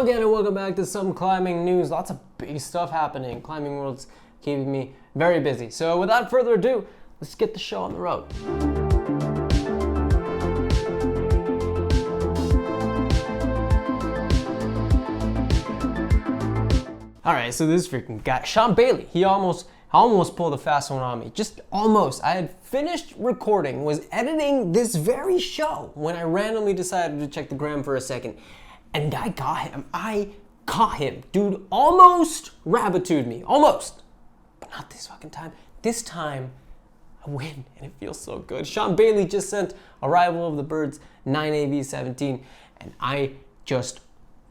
again and welcome back to some climbing news. Lots of big stuff happening. Climbing World's keeping me very busy. So without further ado, let's get the show on the road. Alright, so this freaking guy, Sean Bailey, he almost pulled a fast one on me. Just almost. I had finished recording, was editing this very show when I randomly decided to check the gram for a second. And I caught him. Dude almost rabbitude me. Almost. But not this fucking time. This time, I win, and it feels so good. Sean Bailey just sent Arrival of the Birds 9A V17, and I just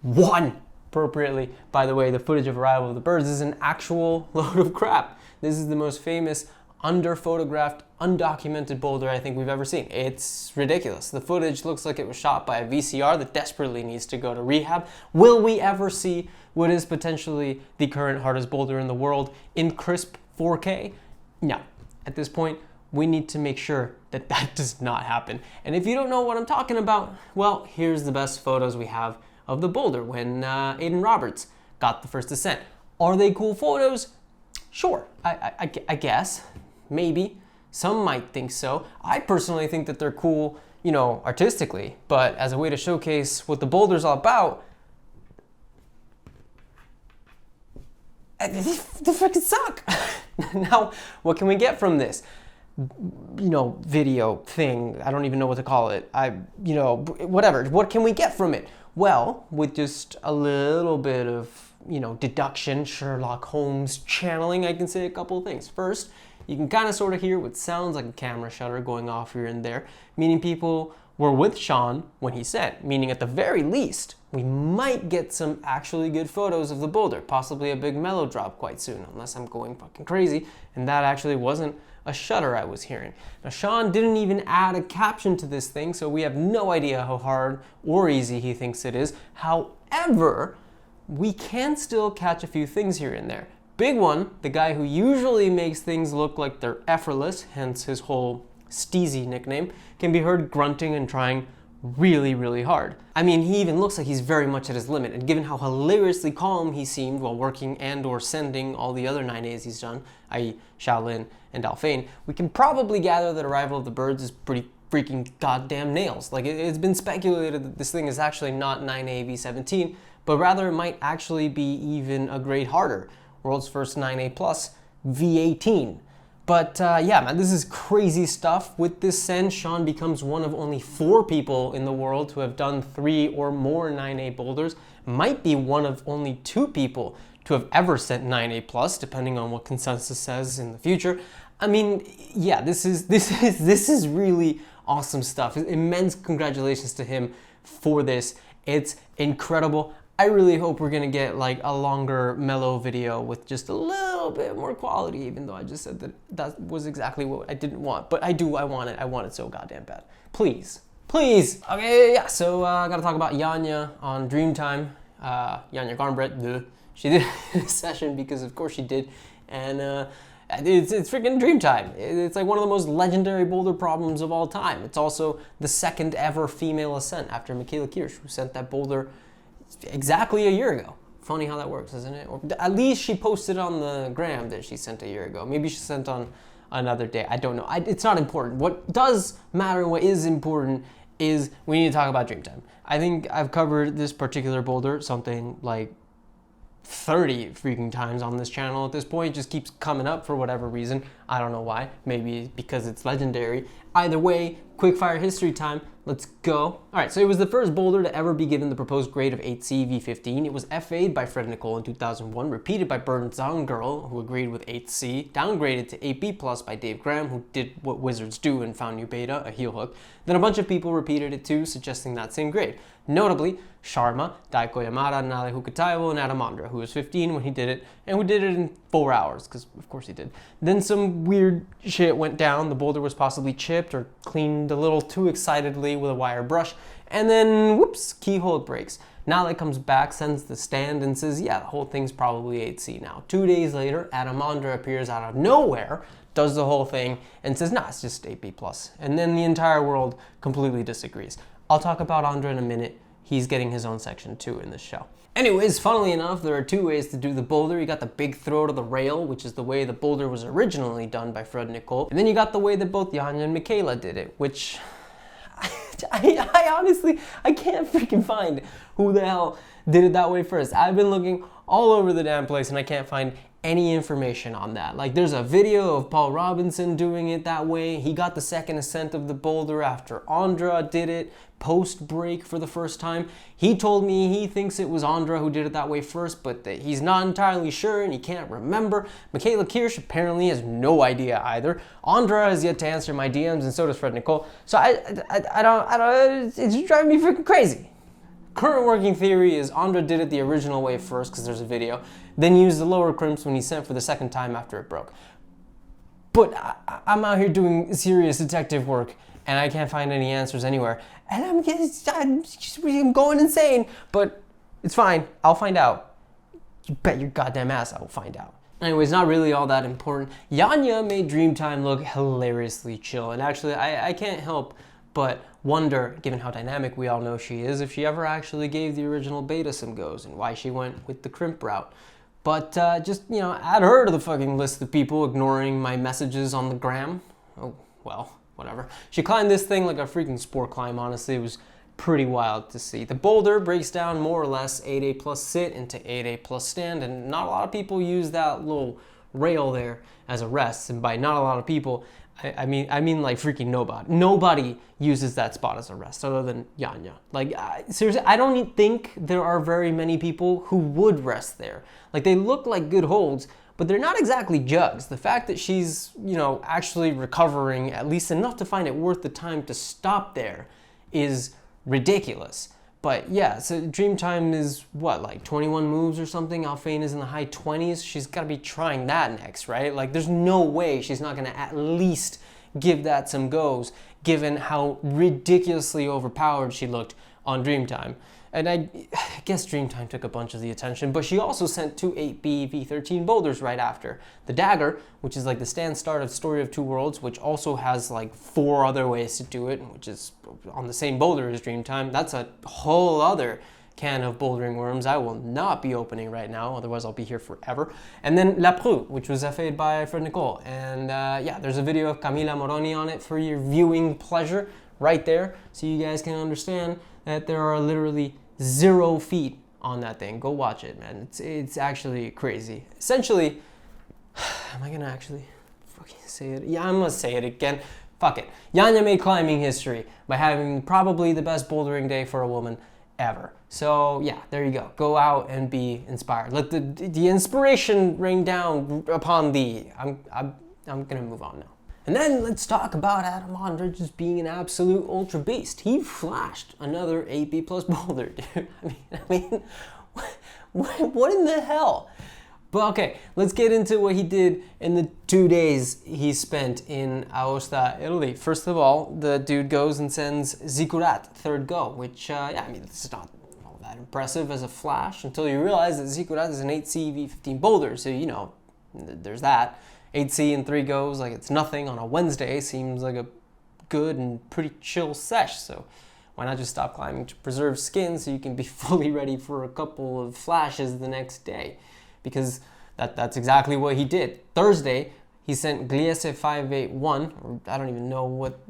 won. Appropriately, by the way, the footage of Arrival of the Birds is an actual load of crap. This is the most famous, under-photographed, undocumented boulder I think we've ever seen. It's ridiculous. The footage looks like it was shot by a VCR that desperately needs to go to rehab. Will we ever see what is potentially the current hardest boulder in the world in crisp 4K? No. At this point, we need to make sure that that does not happen. And if you don't know what I'm talking about, well, here's the best photos we have of the boulder when Aiden Roberts got the first ascent. Are they cool photos? Sure, I guess, maybe. Some might think so. I personally think that they're cool, you know, artistically, but as a way to showcase what the boulder's all about, they freaking suck. Now, what can we get from this? You know, video thing, I don't even know what to call it. Whatever, what can we get from it? Well, with just a little bit of, deduction, Sherlock Holmes channeling, I can say a couple of things. First, you can kind of sort of hear what sounds like a camera shutter going off here and there, meaning people were with Sean when he said, meaning at the very least, we might get some actually good photos of the boulder, possibly a big mellow drop quite soon, unless I'm going fucking crazy, and that actually wasn't a shutter I was hearing. Now, Sean didn't even add a caption to this thing, so we have no idea how hard or easy he thinks it is. However, we can still catch a few things here and there. Big one, the guy who usually makes things look like they're effortless, hence his whole Steezy nickname, can be heard grunting and trying really, really hard. I mean, he even looks like he's very much at his limit, and given how hilariously calm he seemed while working and or sending all the other 9As he's done, i.e. Shaolin and Alphane, we can probably gather that Arrival of the Birds is pretty freaking goddamn nails. Like, it's been speculated that this thing is actually not 9A V17, but rather it might actually be even a grade harder, world's first 9A plus V18. But yeah, man, this is crazy stuff. With this send, Sean becomes one of only 4 people in the world to have done 3 or more 9A boulders. Might be one of only 2 people to have ever sent 9A plus, depending on what consensus says in the future. I mean, yeah, this is really awesome stuff. Immense congratulations to him for this. It's incredible. I really hope we're gonna get like a longer mellow video with just a little bit more quality, even though I just said that was exactly what I didn't want. But I want it so goddamn bad. Please. Okay, yeah, so I gotta talk about Janja on Dreamtime. Janja Garnbret, she did a session because of course she did. And it's freaking Dreamtime. It's like one of the most legendary boulder problems of all time. It's also the second ever female ascent after Michaela Kirsch, who sent that boulder exactly a year ago. Funny how that works, isn't it? Or at least she posted on the gram that she sent a year ago. Maybe she sent on another day. I don't know. It's not important. What does matter and what is important is we need to talk about Dreamtime. I think I've covered this particular boulder something like 30 freaking times on this channel at this point. It just keeps coming up for whatever reason. I don't know why. Maybe because it's legendary. Either way, quickfire history time. Let's go. All right, so it was the first boulder to ever be given the proposed grade of 8C V15. It was FA'd by Fred Nicole in 2001, repeated by Burns Zong Girl, who agreed with 8C, downgraded to 8B plus by Dave Graham, who did what wizards do and found new beta, a heel hook. Then a bunch of people repeated it too, suggesting that same grade. Notably, Sharma, Daiko Yamada, Nale Hukataiwo, and Adam Ondra, who was 15 when he did it, and who did it in 4 hours, because of course he did. Then some weird shit went down. The boulder was possibly chipped or cleaned a little too excitedly with a wire brush, and then whoops, keyhole breaks. Nale comes back, sends the stand, and says, yeah, the whole thing's probably 8C now. 2 days later, Adam Ondra appears out of nowhere, does the whole thing, and says, nah, it's just 8B plus. And then the entire world completely disagrees. I'll talk about Ondra in a minute. he's getting his own section too in this show. Anyways, funnily enough, there are two ways to do the boulder. You got the big throw to the rail, which is the way the boulder was originally done by Fred Nicole. And then you got the way that both Janja and Michaela did it, which I honestly, I can't freaking find who the hell did it that way first. I've been looking all over the damn place and I can't find any information on that. Like, there's a video of Paul Robinson doing it that way. He got the second ascent of the boulder after Ondra did it post break for the first time. He told me he thinks it was Ondra who did it that way first, but that he's not entirely sure and he can't remember. Michaela Kirsch apparently has no idea either. Ondra has yet to answer my DMs, and so does Fred Nicole. So I don't, it's driving me freaking crazy. Current working theory is Ondra did it the original way first, because there's a video, then used the lower crimps when he sent for the second time after it broke. But I'm out here doing serious detective work, and I can't find any answers anywhere. And I'm going insane, but it's fine. I'll find out. You bet your goddamn ass I will find out. Anyways, not really all that important. Janja made Dreamtime look hilariously chill, and actually I can't help but wonder, given how dynamic we all know she is, if she ever actually gave the original beta some goes and why she went with the crimp route. But just, you know, add her to the fucking list of people ignoring my messages on the gram. Oh, well, whatever. She climbed this thing like a freaking sport climb, honestly. It was pretty wild to see. The boulder breaks down more or less 8A plus sit into 8A plus stand, and not a lot of people use that little rail there as a rest. And by not a lot of people, I mean like freaking nobody. Nobody uses that spot as a rest other than Janja. Like, seriously, I don't think there are very many people who would rest there. Like, they look like good holds, but they're not exactly jugs. The fact that she's, you know, actually recovering at least enough to find it worth the time to stop there is ridiculous. But yeah, so Dreamtime is what, like 21 moves or something? Alphane is in the high 20s. She's got to be trying that next, right? Like, there's no way she's not going to at least give that some goes, given how ridiculously overpowered she looked on Dreamtime. And I guess Dreamtime took a bunch of the attention, but she also sent two 8B V13 boulders right after. The Dagger, which is like the stand start of Story of Two Worlds, which also has like 4 other ways to do it, which is on the same boulder as Dreamtime. That's a whole other can of bouldering worms I will not be opening right now, otherwise I'll be here forever. And then La Prue, which was FA'd by Fred Nicole. And yeah, there's a video of Camila Moroni on it for your viewing pleasure right there, so you guys can understand that there are literally 0 feet on that thing. Go watch it, man. It's actually crazy. Essentially, am I gonna actually fucking say it? Yeah, I'm gonna say it again. Fuck it. Janja made climbing history by having probably the best bouldering day for a woman ever. So yeah, there you go. Go out and be inspired. Let the inspiration rain down upon thee. I'm gonna move on now. And then let's talk about Adam Ondra just being an absolute ultra beast. He flashed another 8B plus boulder, dude. I mean, what in the hell? But okay, let's get into what he did in the 2 days he spent in Aosta, Italy. First of all, the dude goes and sends Zikurat third go, which, yeah, I mean, it's not all that impressive as a flash until you realize that Zikurat is an 8C V15 boulder, so, you know, there's that. 8C and 3 goes, like it's nothing on a Wednesday, seems like a good and pretty chill sesh, so why not just stop climbing to preserve skin so you can be fully ready for a couple of flashes the next day? Because that's exactly what he did. Thursday, he sent Gliese 581, or I don't even know what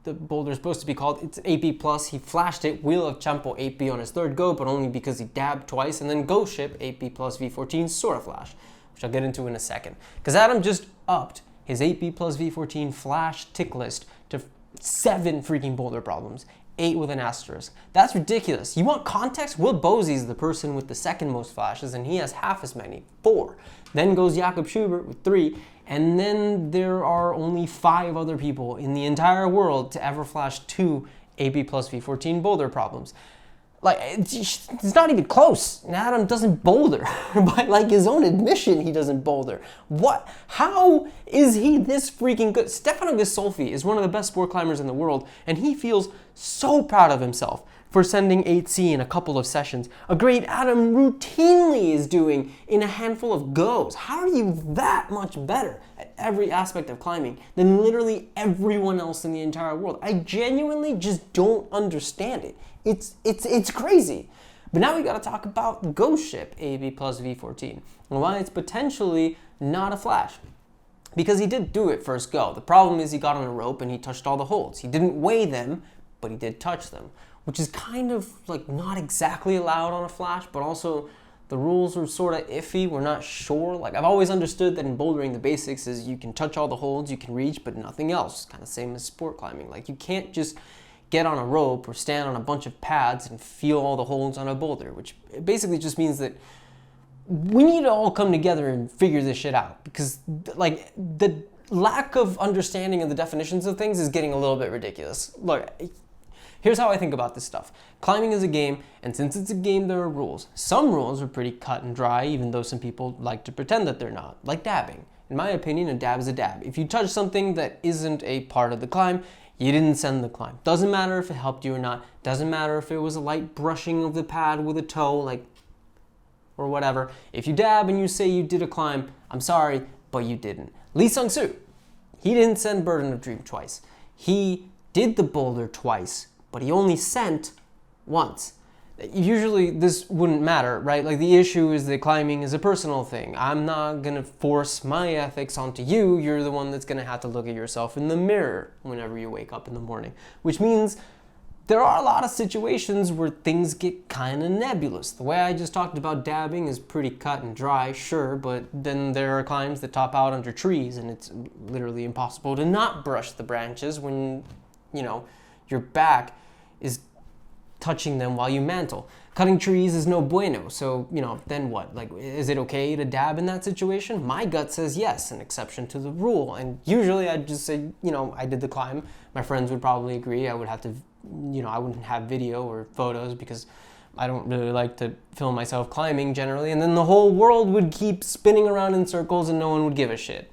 the boulder is supposed to be called. It's 8B plus. He flashed it, Wheel of Champo 8B on his third go, but only because he dabbed twice, and then Go Ship 8B plus V14 Sora Flash, which I'll get into in a second. Because Adam just upped his 8B plus V14 flash tick list to 7 freaking boulder problems, 8 with an asterisk. That's ridiculous. You want context? Will Bosey's the person with the second most flashes, and he has half as many, 4. Then goes Jakob Schubert with 3, and then there are only 5 other people in the entire world to ever flash 2 8B plus V14 boulder problems. Like, it's not even close. And Adam doesn't boulder. By like his own admission, he doesn't boulder. What? How is he this freaking good? Stefano Ghisolfi is one of the best sport climbers in the world, and he feels so proud of himself for sending 8C in a couple of sessions, a grade Adam routinely is doing in a handful of goes. How are you that much better at every aspect of climbing than literally everyone else in the entire world? I genuinely just don't understand it. It's crazy. But now we gotta talk about the ghost ship AB plus V14 and why it's potentially not a flash. Because he did do it first go. The problem is he got on a rope and he touched all the holds. He didn't weigh them, but he did touch them, which is kind of like not exactly allowed on a flash, but also the rules are sort of iffy. We're not sure. Like, I've always understood that in bouldering, the basics is you can touch all the holds, you can reach, but nothing else. Kind of same as sport climbing. Like, you can't just get on a rope or stand on a bunch of pads and feel all the holds on a boulder, which basically just means that we need to all come together and figure this shit out, because like the lack of understanding of the definitions of things is getting a little bit ridiculous. Look, here's how I think about this stuff. Climbing is a game, and since it's a game, there are rules. Some rules are pretty cut and dry, even though some people like to pretend that they're not, like dabbing. In my opinion, a dab is a dab. If you touch something that isn't a part of the climb, you didn't send the climb. Doesn't matter if it helped you or not. Doesn't matter if it was a light brushing of the pad with a toe, like, or whatever. If you dab and you say you did a climb, I'm sorry, but you didn't. Lee Sung-soo, he didn't send Burden of Dream twice. He did the boulder twice, but he only sent once. Usually this wouldn't matter, right? Like, the issue is that climbing is a personal thing. I'm not gonna force my ethics onto you. You're the one that's gonna have to look at yourself in the mirror whenever you wake up in the morning, which means there are a lot of situations where things get kind of nebulous. The way I just talked about dabbing is pretty cut and dry, sure, but then there are climbs that top out under trees and it's literally impossible to not brush the branches when, you know, your back is touching them while you mantle. Cutting trees is no bueno, so, you know, then what? Like, is it okay to dab in that situation? My gut says yes, an exception to the rule. And usually I'd just say, you know, I did the climb. My friends would probably agree. I would have to, you know, I wouldn't have video or photos because I don't really like to film myself climbing generally. And then the whole world would keep spinning around in circles and no one would give a shit,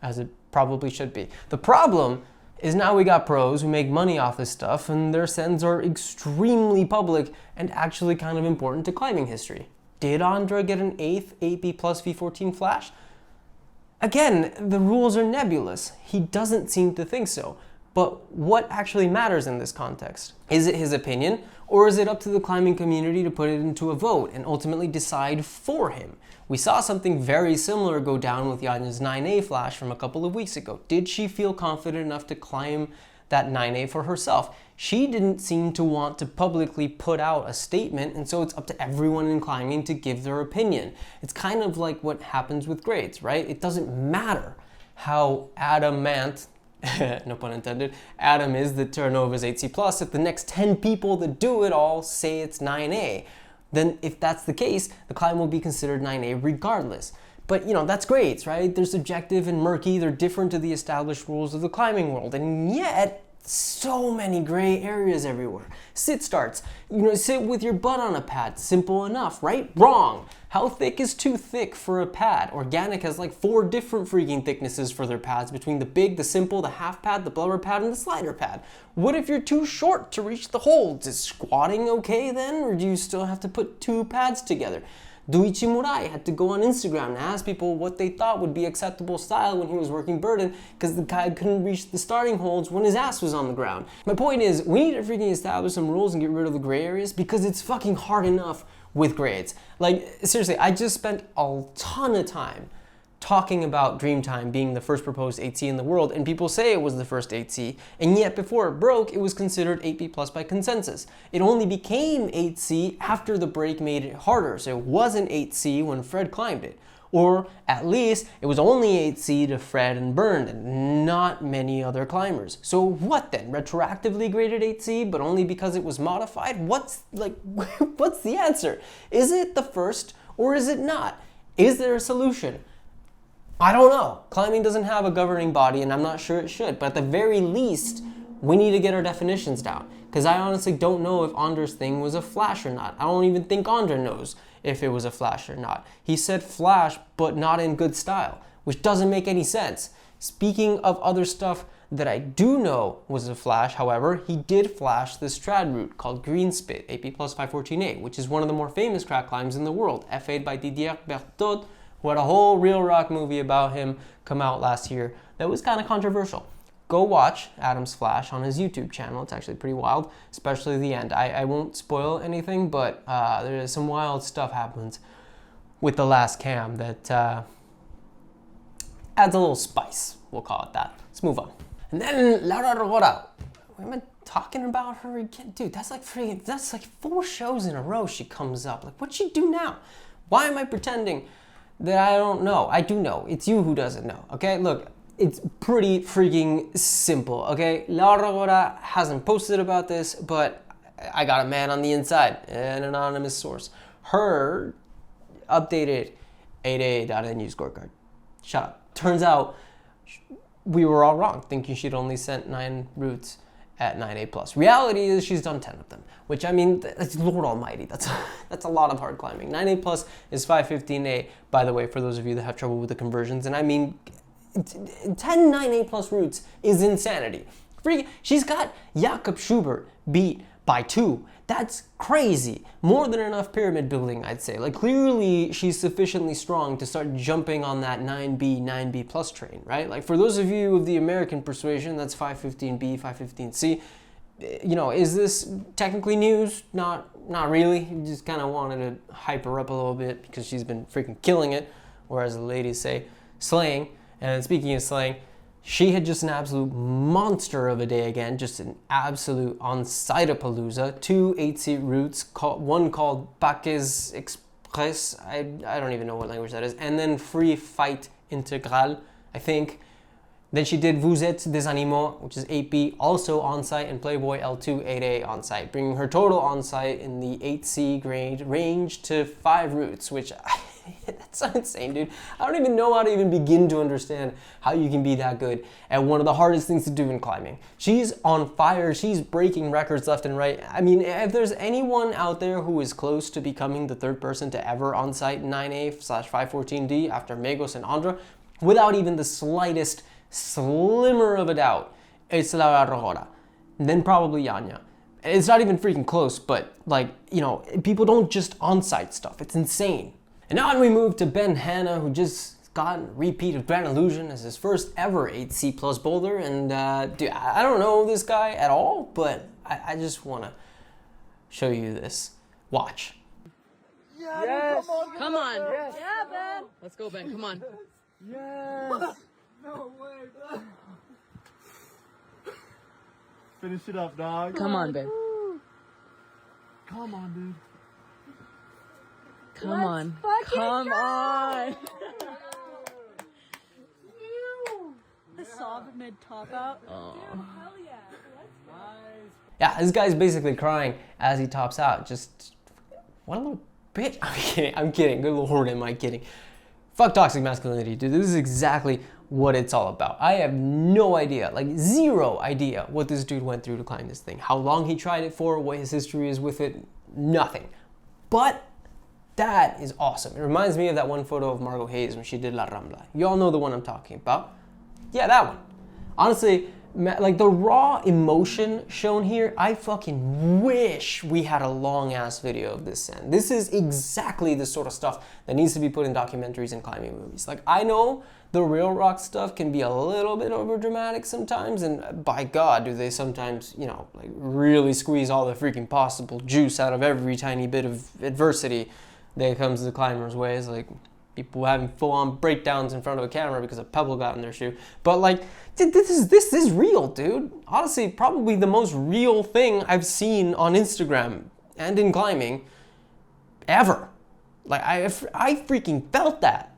as it probably should be. The problem is now we got pros who make money off this stuff and their sends are extremely public and actually kind of important to climbing history. Did Ondra get an 8th 8B plus V14 flash? Again, the rules are nebulous. He doesn't seem to think so. But what actually matters in this context? Is it his opinion, or is it up to the climbing community to put it into a vote and ultimately decide for him? We saw something very similar go down with Janja's 9A flash from a couple of weeks ago. Did she feel confident enough to climb that 9A for herself? She didn't seem to want to publicly put out a statement, and so it's up to everyone in climbing to give their opinion. It's kind of like what happens with grades, right? It doesn't matter how adamant, no pun intended, Adam is that Terranova's 8C+, if the next 10 people that do it all say it's 9A, then if that's the case, the climb will be considered 9A regardless. But, you know, that's grades, right? They're subjective and murky, they're different to the established rules of the climbing world, and yet, so many gray areas everywhere. Sit starts, you know, sit with your butt on a pad, simple enough, right? Wrong. How thick is too thick for a pad? Organic has like 4 different freaking thicknesses for their pads between the big, the simple, the half pad, the blubber pad, and the slider pad. What if you're too short to reach the holds? Is squatting okay then, or do you still have to put 2 pads together? Duichi Murai had to go on Instagram and ask people what they thought would be acceptable style when he was working burden because the guy couldn't reach the starting holds when his ass was on the ground. My point is, we need to freaking establish some rules and get rid of the gray areas because it's fucking hard enough with grades. Like, seriously, I just spent a ton of time talking about Dreamtime being the first proposed 8C in the world, and people say it was the first 8C, and yet before it broke, it was considered 8B plus by consensus. It only became 8C after the break made it harder, so it wasn't 8C when Fred climbed it. Or at least, it was only 8C to Fred and Bernd, and not many other climbers. So what then? Retroactively graded 8C, but only because it was modified? What's the answer? Is it the first, or is it not? Is there a solution? I don't know. Climbing doesn't have a governing body, and I'm not sure it should, but at the very least, we need to get our definitions down. Because I honestly don't know if Ondra's thing was a flash or not. I don't even think Ondra knows if it was a flash or not. He said flash, but not in good style, which doesn't make any sense. Speaking of other stuff that I do know was a flash, however, he did flash the Strad route called Green Spit, AP plus 514A, which is one of the more famous crack climbs in the world, FA'd by Didier Berthaud, who had a whole Real Rock movie about him come out last year that was kind of controversial. Go watch Adam's flash on his YouTube channel. It's actually pretty wild, especially the end. I won't spoil anything, but there's some wild stuff happens with the last cam that adds a little spice, we'll call it that. Let's move on. And then Laura Rogora. What am I talking about her again? Dude, that's like 4 shows in a row she comes up. Like, what'd she do now? Why am I pretending that I don't know? I do know. It's you who doesn't know, okay? Look, it's pretty freaking simple, okay? Laura Rogora hasn't posted about this, but I got a man on the inside, an anonymous source. Her updated 8A.NU scorecard. Shut up. Turns out we were all wrong, thinking she'd only sent 9 routes at 9A plus. Reality is she's done 10 of them, which, I mean, that's Lord Almighty. That's a lot of hard climbing. 9A plus is 515A, by the way, for those of you that have trouble with the conversions. And I mean, 10 9A plus routes is insanity. She's got Jakob Schubert beat by 2. That's crazy. More than enough pyramid building, I'd say. Like, clearly she's sufficiently strong to start jumping on that 9B plus train, right? Like, for those of you of the American persuasion, that's 515B, 515C. You know, is this technically news? Not really. You just kind of wanted to hype her up a little bit because she's been freaking killing it, or as the ladies say, slaying. And speaking of slaying, she had just an absolute monster of a day again, just an absolute Onsightapalooza. 2 8-seat routes, one called Paques Express, I don't even know what language that is, and then Free Fight Integral, I think. Then she did Vous êtes des animaux, which is 8B, also on-site, and Playboy L2 8A on-site, bringing her total on-site in the 8C grade range to 5 routes, which that's so insane, dude. I don't even know how to even begin to understand how you can be that good at one of the hardest things to do in climbing. She's on fire. She's breaking records left and right. I mean, if there's anyone out there who is close to becoming the 3rd person to ever on-site 9A/514D after Megos and Ondra, without even the slightest slimmer of a doubt, it's Laura Rogora. And then probably Janja. It's not even freaking close, but like, you know, people don't just on-site stuff. It's insane. And on we move to Ben Hanna, who just got a repeat of Grand Illusion as his first ever 8C plus boulder. And dude, I don't know this guy at all, but I just want to show you this. Watch. Yes. Come on. Yes. Yeah, Ben. Let's go, Ben. Come on. Yes. No way, bro. Finish it up, dog. Come on, Ben. Come on, dude. Come on. Come on. The sob mid top out. Oh. Hell yeah. Yeah, this guy's basically crying as he tops out. Just, what a little bitch. I'm kidding. Good Lord, am I kidding. Fuck toxic masculinity, dude. This is exactly what it's all about. I have no idea, like 0 idea what this dude went through to climb this thing. How long he tried it for, what his history is with it, nothing. But that is awesome. It reminds me of that one photo of Margot Hayes when she did La Rambla. You all know the one I'm talking about. Yeah, that one. Honestly, like the raw emotion shown here, I fucking wish we had a long ass video of this end. This is exactly the sort of stuff that needs to be put in documentaries and climbing movies. Like, I know the Real Rock stuff can be a little bit over dramatic sometimes, and by God do they sometimes, you know, like really squeeze all the freaking possible juice out of every tiny bit of adversity that comes the climber's way. It's like people having full-on breakdowns in front of a camera because a pebble got in their shoe. But like, this is real, dude. Honestly, probably the most real thing I've seen on Instagram and in climbing ever. Like, I freaking felt that,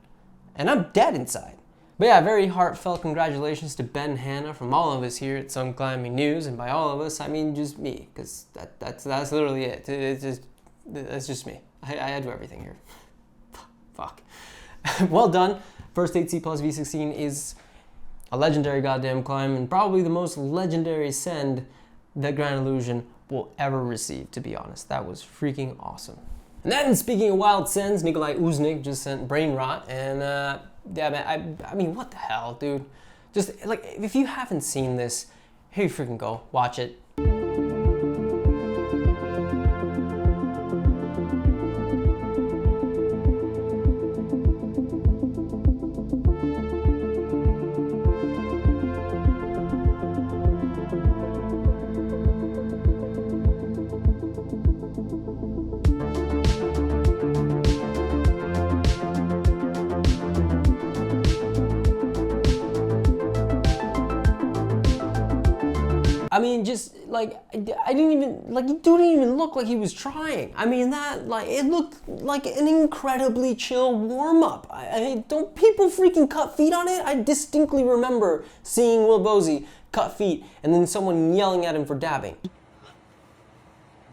and I'm dead inside. But yeah, very heartfelt congratulations to Ben Hanna from all of us here at Some Climbing News, and by all of us, I mean just me, because that's literally it. That's just me. I do everything here. Fuck. Well done. First 8C plus V16 is a legendary goddamn climb, and probably the most legendary send that Grand Illusion will ever receive, to be honest. That was freaking awesome. And then, speaking of wild sends, Nicolai Uznik just sent Brainrot, and yeah, man, I mean, what the hell, dude? Just like, if you haven't seen this, here you freaking go, watch it. I mean, just like, I didn't even, like, it didn't even look like he was trying. I mean, that, like, it looked like an incredibly chill warm-up. Don't people freaking cut feet on it? I distinctly remember seeing Will Bosey cut feet and then someone yelling at him for dabbing.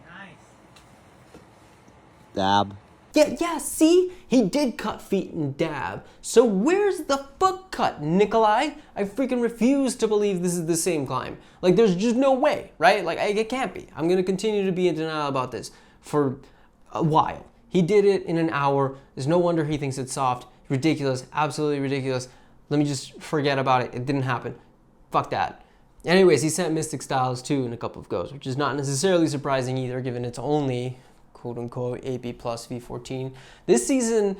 Nice. Dab. Yeah, see? He did cut feet and dab. So where's the foot cut, Nicolai? I freaking refuse to believe this is the same climb. Like, there's just no way, right? Like, it can't be. I'm gonna continue to be in denial about this for a while. He did it in an hour. There's no wonder he thinks it's soft. Ridiculous, absolutely ridiculous. Let me just forget about it. It didn't happen. Fuck that. Anyways, he sent Mystic Styles too in a couple of goes, which is not necessarily surprising either, given it's only quote-unquote AB plus V14. This season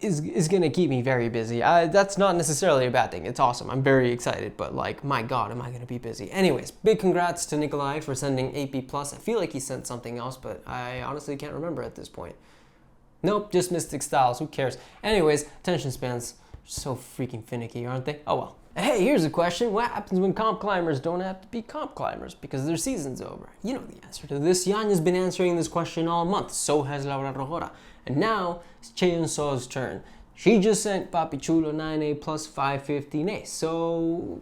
is gonna keep me very busy. That's not necessarily a bad thing. It's awesome. I'm very excited, but like, my God, am I gonna be busy. Anyways, big congrats to Nicolai for sending AP plus. I feel like he sent something else, but I honestly can't remember at this point. Nope, just Mystic Styles, who cares? Anyways, attention spans are so freaking finicky, aren't they? Oh well. Hey, here's a question. What happens when comp climbers don't have to be comp climbers because their season's over? You know the answer to this. Janja's been answering this question all month. So has Rogora. And now it's Chaehyun So's turn. She just sent Papichulo 9A plus 515A. So,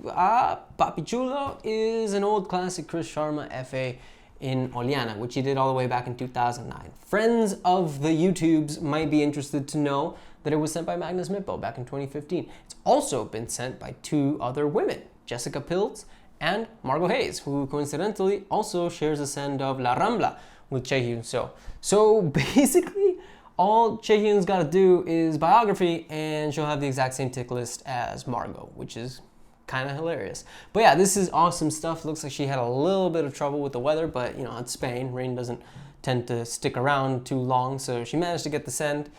Papichulo is an old classic Chris Sharma FA in Oliana, which he did all the way back in 2009. Friends of the YouTubes might be interested to know that it was sent by Magnus Mippo back in 2015. It's also been sent by two other women, Jessica Pilz and Margot Hayes, who coincidentally also shares a send of La Rambla with Chaehyun So. So basically, all Chaehyun's gotta do is biography and she'll have the exact same tick list as Margot, which is kind of hilarious. But yeah, this is awesome stuff. Looks like she had a little bit of trouble with the weather, but you know, it's Spain. Rain doesn't tend to stick around too long, so she managed to get the send.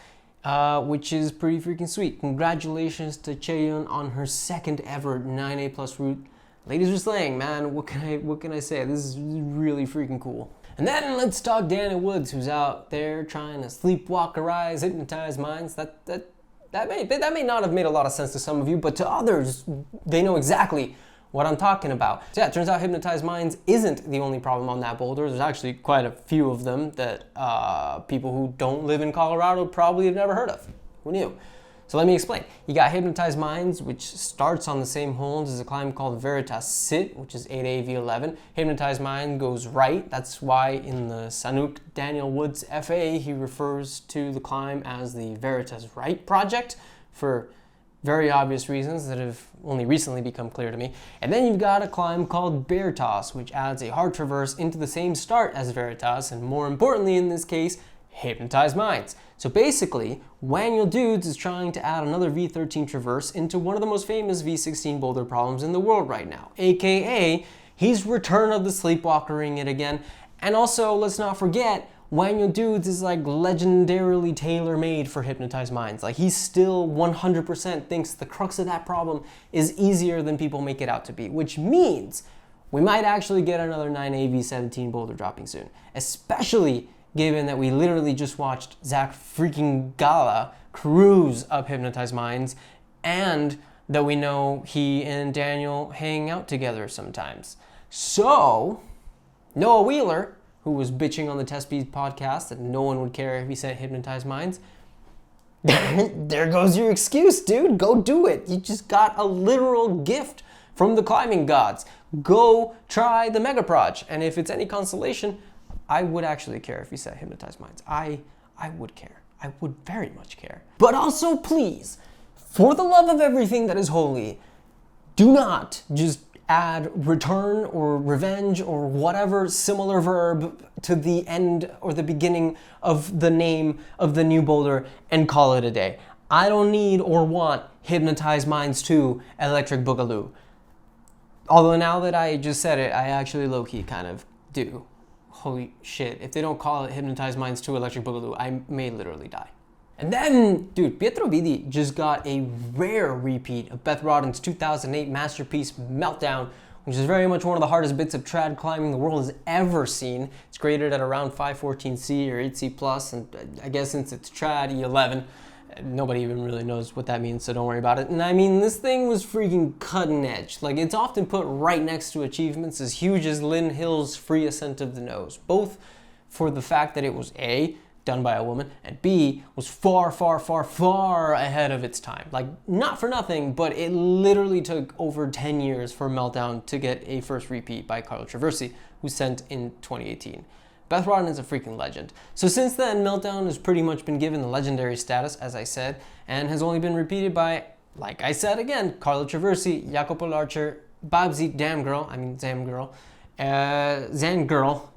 Which is pretty freaking sweet. Congratulations to Chaehyun on her second ever 9A plus route. Ladies are slaying, man. What can I say? This is really freaking cool. And then let's talk Daniel Woods, who's out there trying to sleepwalkerize, hypnotize minds. That may not have made a lot of sense to some of you, but to others, they know exactly what I'm talking about. So yeah, it turns out hypnotized minds isn't the only problem on that boulder. There's actually quite a few of them that people who don't live in Colorado probably have never heard of. Who knew? So let me explain. You got hypnotized minds, which starts on the same holes as a climb called Veritas Sit, which is 8A V11. Hypnotized mind goes right. That's why in the Sanuk Daniel Woods FA, he refers to the climb as the Veritas Right project for very obvious reasons that have only recently become clear to me. And then you've got a climb called Bear Toss, which adds a hard traverse into the same start as Veritas, and more importantly in this case, hypnotized minds. So basically, Waniel Dudes is trying to add another V13 traverse into one of the most famous V16 boulder problems in the world right now, aka he's Return of the Sleepwalkering it again. And also, let's not forget, Waniel Dudes is like legendarily tailor-made for hypnotized minds. Like, he still 100% thinks the crux of that problem is easier than people make it out to be, which means we might actually get another 9A V17 boulder dropping soon, especially given that we literally just watched Zach freaking Gala cruise up hypnotized minds, and that we know he and Daniel hang out together sometimes. So, Noah Wheeler, who was bitching on the Test Beat podcast that no one would care if he sent hypnotized minds, there goes your excuse, dude. Go do it. You just got a literal gift from the climbing gods. Go try the Mega Proj. And if it's any consolation, I would actually care if you said hypnotized minds. I would care. I would very much care. But also, please, for the love of everything that is holy, do not just add return or revenge or whatever similar verb to the end or the beginning of the name of the new boulder and call it a day. I don't need or want Hypnotized Minds 2 Electric Boogaloo. Although now that I just said it, I actually low-key kind of do. Holy shit, if they don't call it Hypnotized Minds 2 Electric Boogaloo, I may literally die. And then, dude, Pietro Vidi just got a rare repeat of Beth Rodden's 2008 masterpiece, Meltdown, which is very much one of the hardest bits of trad climbing the world has ever seen. It's graded at around 514C or 8C+, and I guess since it's trad, E11. Nobody even really knows what that means, so don't worry about it. And I mean, this thing was freaking cutting edge. Like, it's often put right next to achievements as huge as Lynn Hill's Free Ascent of the Nose, both for the fact that it was A, done by a woman, and B, was far, far, far, far ahead of its time. Like, not for nothing, but it literally took over 10 years for Meltdown to get a first repeat by Carlo Traversi, who sent in 2018. Beth Rodden is a freaking legend. So since then, Meltdown has pretty much been given the legendary status, as I said, and has only been repeated by, like I said again, Carlo Traversi, Jacopo Larcher, Babsy Zamgirl,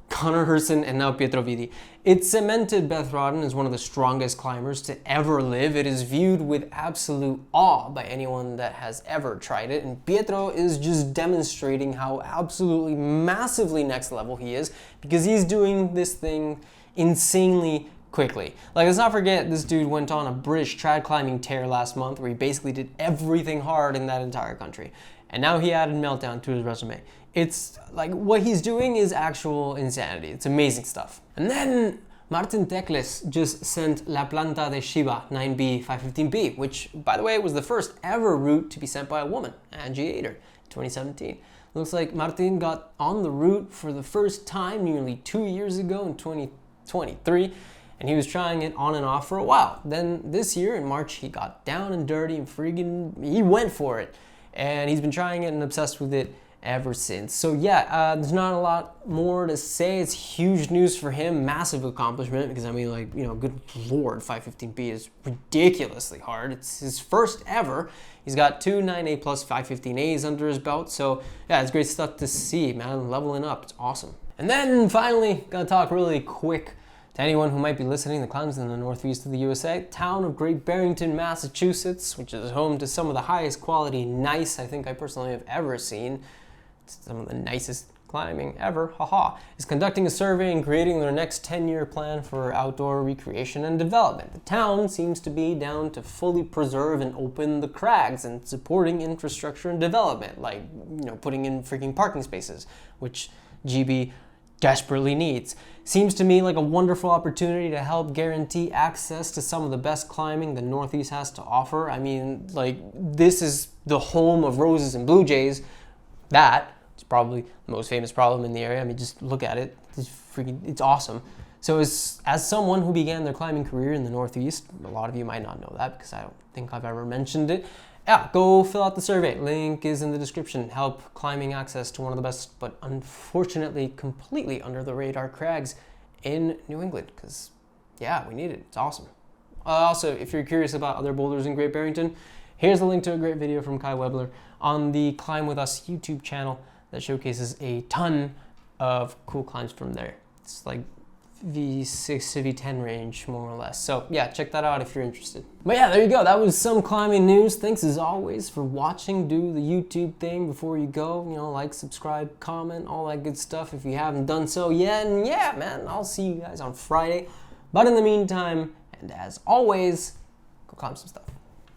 Connor Herson, and now Pietro Vidi. It cemented Beth Rodden as one of the strongest climbers to ever live. It is viewed with absolute awe by anyone that has ever tried it, and Pietro is just demonstrating how absolutely massively next level he is, because he's doing this thing insanely quickly. Like, let's not forget, this dude went on a British trad climbing tear last month where he basically did everything hard in that entire country. And now he added Meltdown to his resume. It's like, what he's doing is actual insanity. It's amazing stuff. And then Martin Tekles just sent La Planta de Shiva 9B 515B, which, by the way, was the first ever route to be sent by a woman, Angie Ader, in 2017. Looks like Martin got on the route for the first time nearly 2 years ago in 2023, and he was trying it on and off for a while. Then this year in March, he got down and dirty and he went for it. And he's been trying it and obsessed with it ever since. So yeah, there's not a lot more to say. It's huge news for him, massive accomplishment, because I mean, like, you know, good lord, 515B is ridiculously hard. It's his first ever. He's got 2 9A plus 515As under his belt. So yeah, it's great stuff to see, man. Leveling up, it's awesome. And then finally, gonna talk really quick to anyone who might be listening that climbs in the northeast of the USA, town of Great Barrington, Massachusetts, which is home to some of the highest quality gneiss I think I personally have ever seen. It's some of the nicest climbing ever, haha, is conducting a survey and creating their next 10-year plan for outdoor recreation and development. The town seems to be down to fully preserve and open the crags and supporting infrastructure and development, like, you know, putting in freaking parking spaces, which GB desperately needs. Seems to me like a wonderful opportunity to help guarantee access to some of the best climbing the Northeast has to offer. I mean, like, this is the home of roses and blue jays. That is probably the most famous problem in the area. I mean, just look at it. It's awesome. So as someone who began their climbing career in the Northeast, a lot of you might not know that because I don't think I've ever mentioned it. Yeah, go fill out the survey. Link is in the description. Help climbing access to one of the best, but unfortunately completely under the radar crags in New England. Because, yeah, we need it. It's awesome. Also, if you're curious about other boulders in Great Barrington, here's a link to a great video from Kai Webler on the Climb With Us YouTube channel that showcases a ton of cool climbs from there. It's like V6 to V10 range, more or less. So yeah, check that out if you're interested. But yeah, there you go. That was some climbing news. Thanks as always for watching. Do the YouTube thing before you go. You know, like, subscribe, comment, all that good stuff if you haven't done so yet. And yeah, man, I'll see you guys on Friday. But in the meantime, and as always, go climb some stuff.